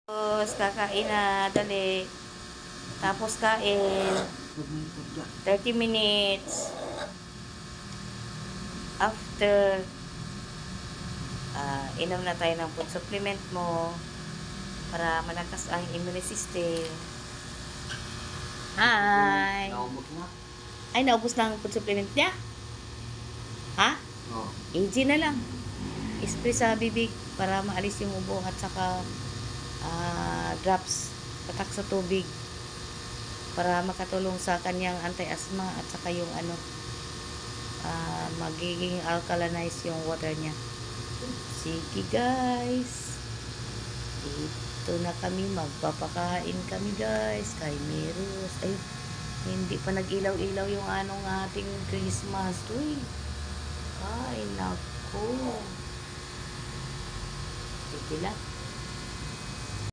Tapos, kakain na, dali. Tapos, kain. 30 minutes. After, inom na tayo ng food supplement mo para malakas ang immune system. Hi! Naubos na? Ay, naubos na ang food supplement niya? Ha? Oo. Easy na lang. Spray sa bibig para maalis yung ubo at saka drops patak sa tubig para makatulong sa kanyang anti-asthma at saka yung magiging alkalinized yung water niya. Sige guys, dito na kami, magpapakain kami guys kay Meros. Ay, hindi pa nag-ilaw-ilaw yung ating Christmas tree. Ay, nako. Sige lang.